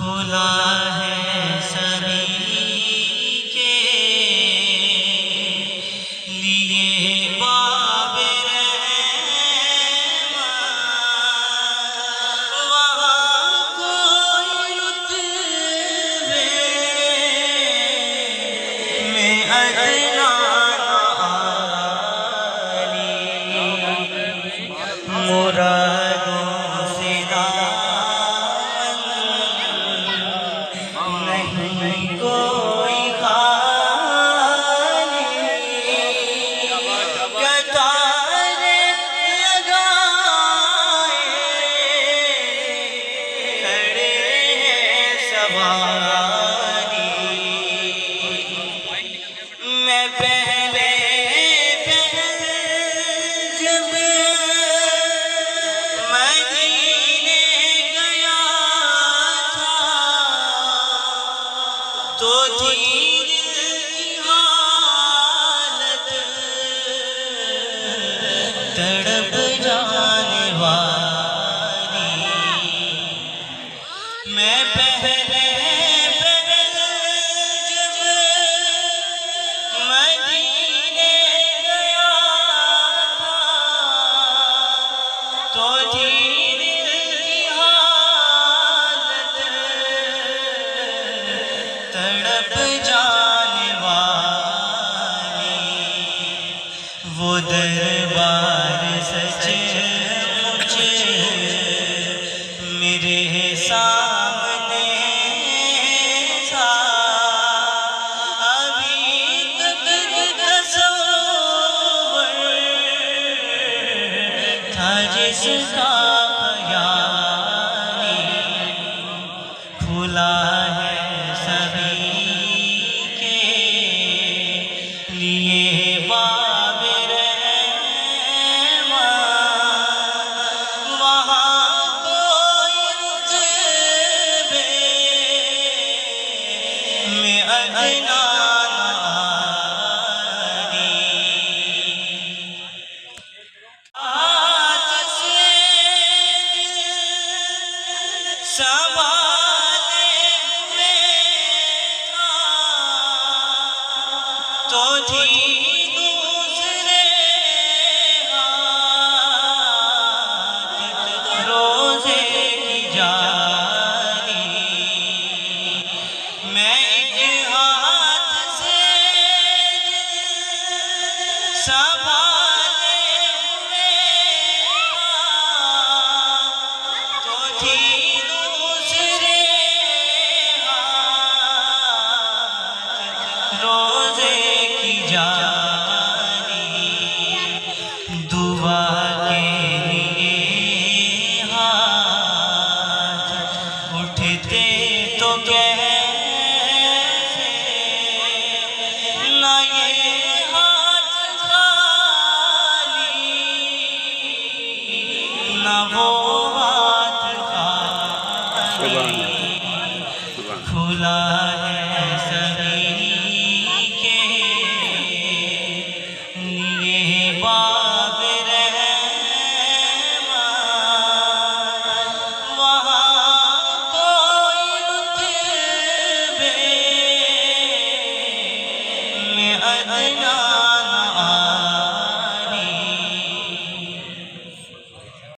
کھلا ہے سبھی کے لیے باب رحمت، وہاں کوئی رتبے میں ادنا مرادوں سے نہیں کوئی خالی، قطار لگائے کھڑے ہیں سواری، میں پہلے جب مدینے گیا تھا تو تھی دل کی حالت تڑپ جانے والی، میں پہلے جب مدینے گیا تھا تو تھی دل کی حالت تڑپ جانے والی، وہ دربار سچ مجھ میرے سامنے تھا، ابھی تک تصور تھا جس کا خیالی، کھلا ہے سبھی کے لیے باب رحمت، وہاں کوئی رتبے میں ادنا سنبھالے ہوئے تھا تو تھی دوسرے ہاتھ روزے کی جاری، میں ایک ہاتھ سے سنبھالے ہوئے تو تھی دوسرے ہاتھ روزے کی جاری، دعا کے لیے ہاتھ اٹھتے تو کیسے، نہ یہ ہاتھ خالی نہ وہ ہاتھ خالی،